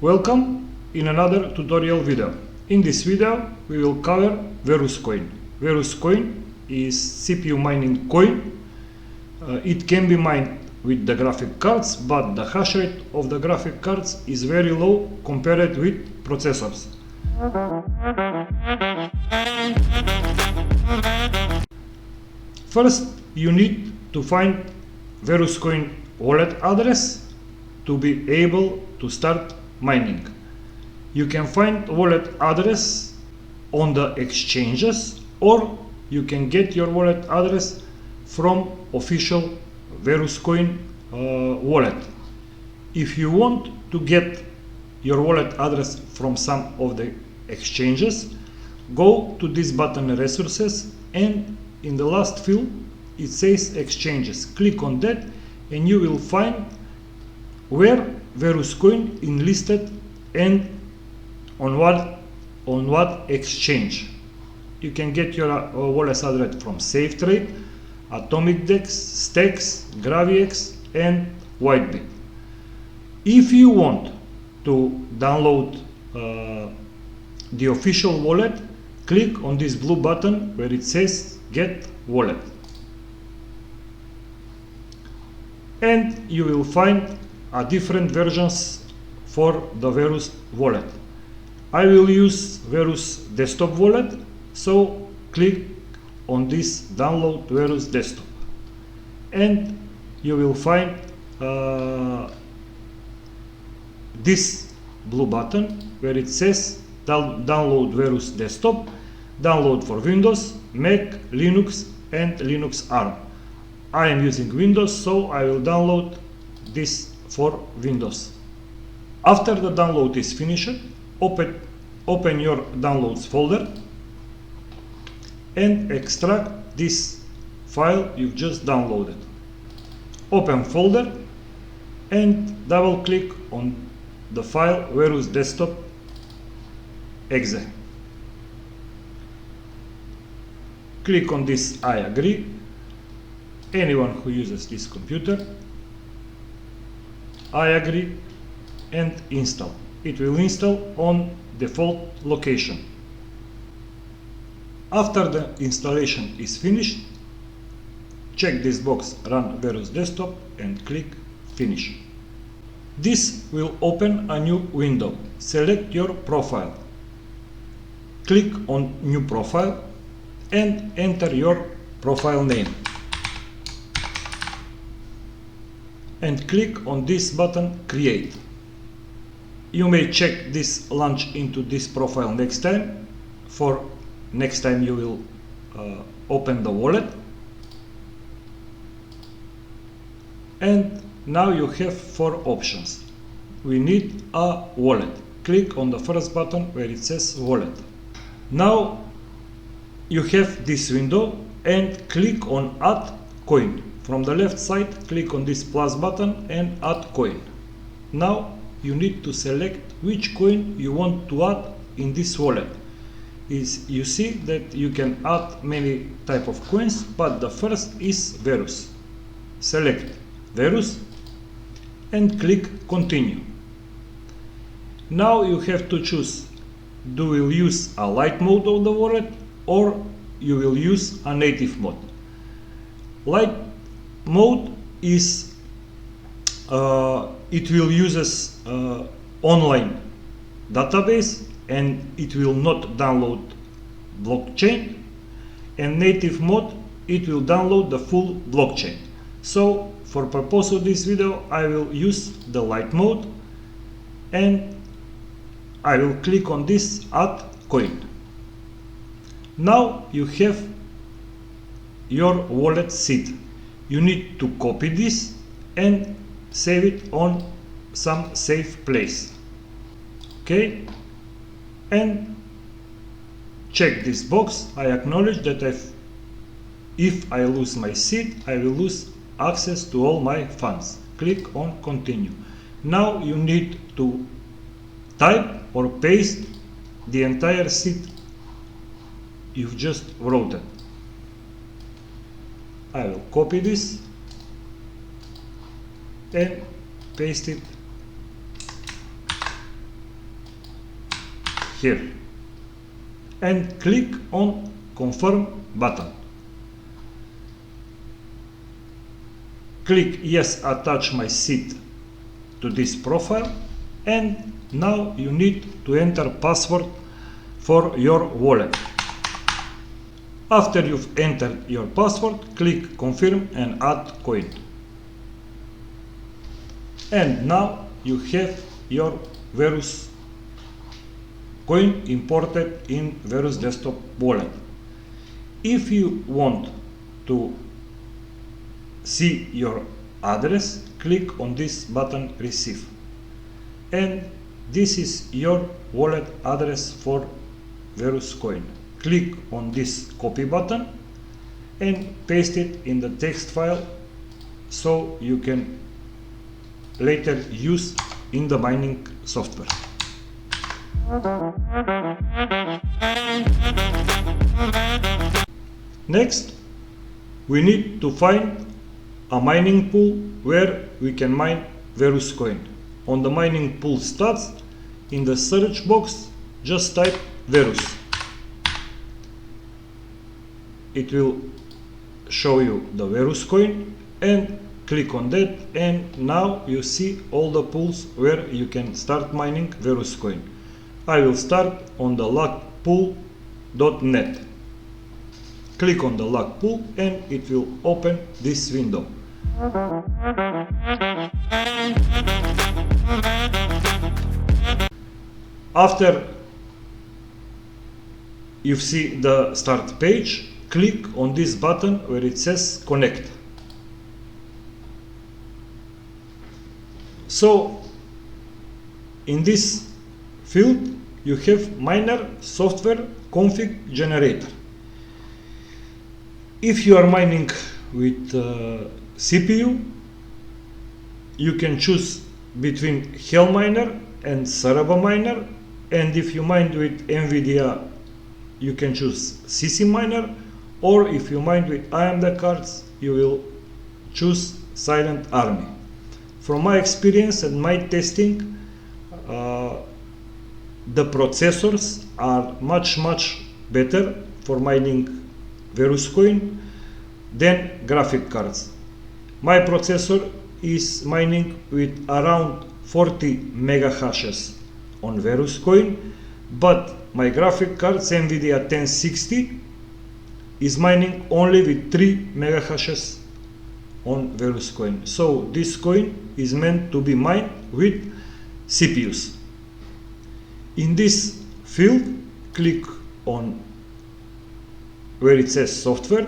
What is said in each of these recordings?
Welcome in another tutorial video. In this video we will cover VerusCoin. VerusCoin is CPU mining coin. It can be mined with the graphic cards, but the hash rate of the graphic cards is very low compared with processors. First, you need to find VerusCoin wallet address to be able to start mining. You can find wallet address on the exchanges, or you can get your wallet address from official VerusCoin wallet. If you want to get your wallet address from some of the exchanges, go to this button resources, and in the last field it says exchanges. Click on that and you will find where VerusCoin enlisted and on what exchange. You can get your wallet address from SafeTrade, AtomicDex, Stacks, GraviX and Whitebit. If you want to download the official wallet, click on this blue button where it says Get Wallet, and you will find different versions for the Verus Wallet. I will use Verus Desktop Wallet, so click on this Download Verus Desktop, and you will find this blue button where it says Download Verus Desktop, download for Windows, Mac, Linux and Linux ARM. I am using Windows, so I will download this for Windows. After the download is finished, open your downloads folder and extract this file you've just downloaded. Open folder and double click on the file Verus Desktop exe. Click on this I agree. Anyone who uses this computer, I agree, and install. It will install on default location. After the installation is finished, check this box Run Verus Desktop and click Finish. This will open a new window. Select your profile. Click on New Profile and enter your profile name. And click on this button Create. You may check this launch into this profile next time. For next time you will open the wallet. And now you have 4 options. We need a wallet. Click on the first button where it says wallet. Now you have this window and click on Add Coin. From the left side, click on this plus button and add coin. Now you need to select which coin you want to add in this wallet. You see that you can add many type of coins, but the first is Verus. Select Verus and click Continue. Now you have to choose, do you use a light mode of the wallet or you will use a native mode. Light mode is it will use online database and it will not download blockchain, and native mode it will download the full blockchain. So for purpose of this video I will use the light mode and I will click on this Add Coin. Now you have your wallet seed. You need to copy this and save it on some safe place. Okay, and check this box. I acknowledge that if I lose my seed, I will lose access to all my funds. Click on Continue. Now you need to type or paste the entire seed you've just wrote. I will copy this and paste it here and click on confirm button. Click yes, attach my seed to this profile, and now you need to enter password for your wallet. After you've entered your password, click confirm and add coin. And now you have your Verus coin imported in Verus desktop wallet. If you want to see your address, click on this button receive, and this is your wallet address for Verus coin. Click on this copy button and paste it in the text file so you can later use in the mining software. Next, we need to find a mining pool where we can mine Verus coin. On the mining pool stats, in the search box, just type Verus. It will show you the Verus coin, and click on that, and now you see all the pools where you can start mining Verus coin. I will start on the luckpool.net. Click on the luck pool and it will open this window. After you see the start page, click on this button where it says connect. So in this field you have miner software config generator. If you are mining with CPU, you can choose between Hell Miner and Cerebro Miner, and if you mine with NVIDIA, you can choose CC Miner, or if you mine with AMD cards, you will choose Silent Army. From my experience and my testing, the processors are much better for mining Verus coin than graphic cards. My processor is mining with around 40 megahashes on Verus coin, but my graphic card NVIDIA 1060 is mining only with 3 megahashes on Verus coin. So this coin is meant to be mined with CPUs. In this field, click on where it says software,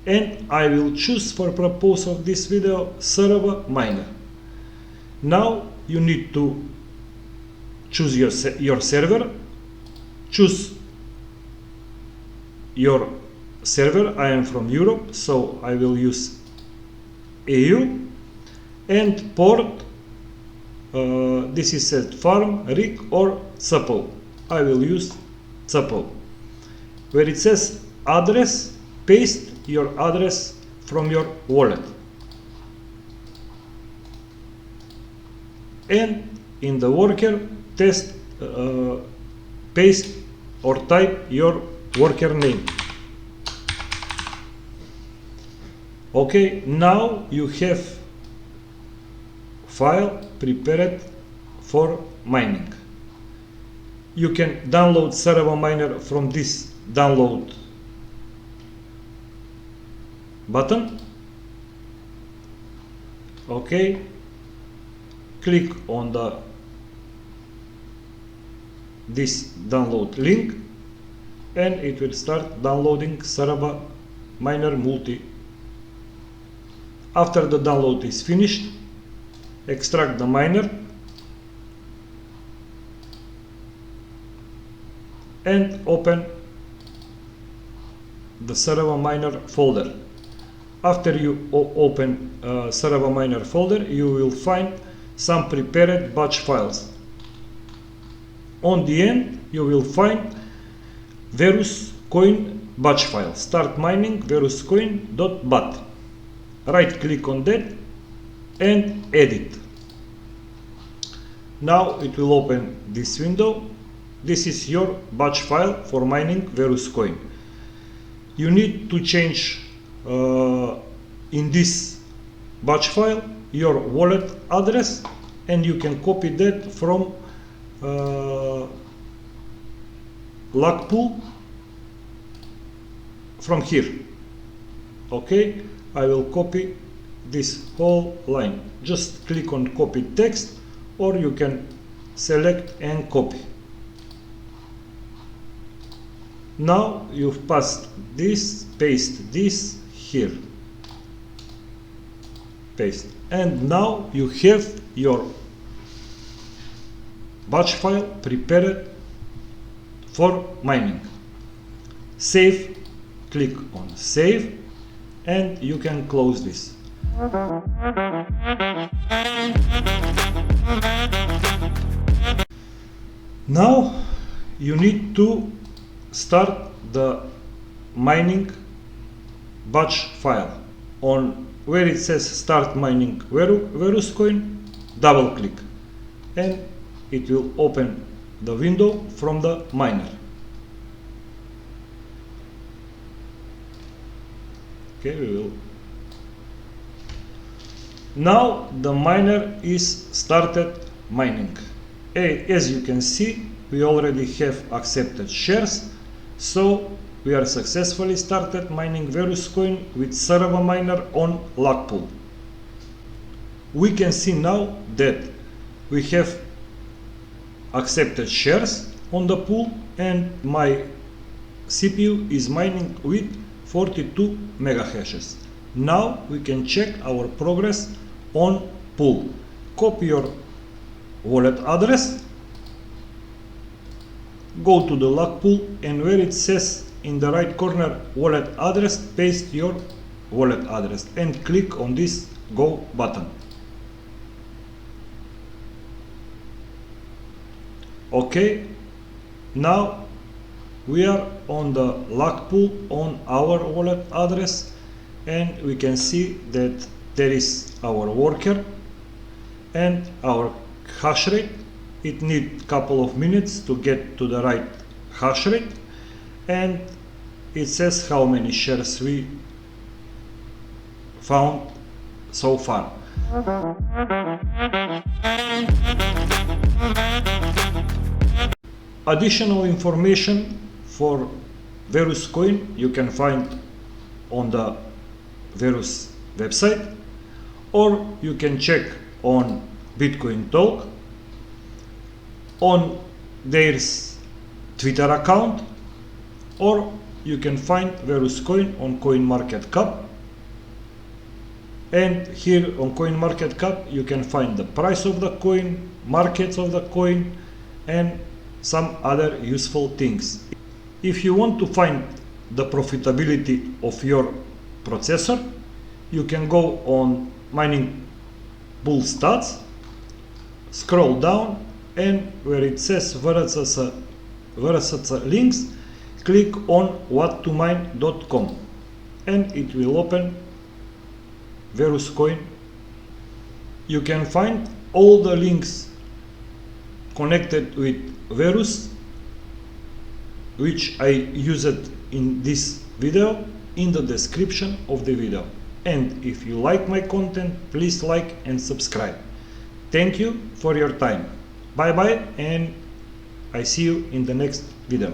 and I will choose for purpose of this video Cerebro Miner. Now you need to choose your server, choose your server. I am from Europe, so I will use EU, and port, this is set farm, rig or CPL. I will use CPL. Where it says address, paste your address from your wallet, and in the worker paste or type your worker name. Okay, now you have file prepared for mining. You can download Cerebro Miner from this download button. Okay, click on this download link and it will start downloading Cerebro Miner Multi. After the download is finished, extract the miner and open the Cerebro Miner folder. After you open Cerebro Miner folder, you will find some prepared batch files. On the end, you will find Verus coin batch file. Start mining veruscoin.bat. Right click on that and edit. Now it will open this window. This is your batch file for mining VerusCoin. You need to change in this batch file your wallet address, and you can copy that from log pool from here. Okay, I will copy this whole line. Just click on copy text, or you can select and copy. Now you've passed this, paste this here, paste, and now you have your batch file prepared for mining. Save, click on save, and you can close this. Now you need to start the mining batch file. On where it says start mining VerusCoin, double click, and it will open the window from the miner. Okay, we will. Now the miner is started mining. As you can see, we already have accepted shares, so we are successfully started mining VerusCoin with server miner on log pool. We can see now that we have accepted shares on the pool, and my CPU is mining with 42 megahashes. Now we can check our progress on pool. Copy your wallet address, go to the log pool, and where it says in the right corner wallet address, paste your wallet address and click on this go button. Okay, now we are on the log pool on our wallet address, and we can see that there is our worker and our hash rate. It needs a couple of minutes to get to the right hash rate, and it says how many shares we found so far. Additional information for VerusCoin you can find on the Verus website, or you can check on Bitcoin Talk, on their Twitter account, or you can find VerusCoin on CoinMarketCap. And here on CoinMarketCap you can find the price of the coin, markets of the coin, and some other useful things. If you want to find the profitability of your processor, you can go on mining pool stats, scroll down, and where it says VRSC links, click on whattomine.com, and it will open VerusCoin. You can find all the links connected with Verus, which I used in this video, in the description of the video. And if you like my content, please like and subscribe. Thank you for your time. Bye bye, and I see you in the next video.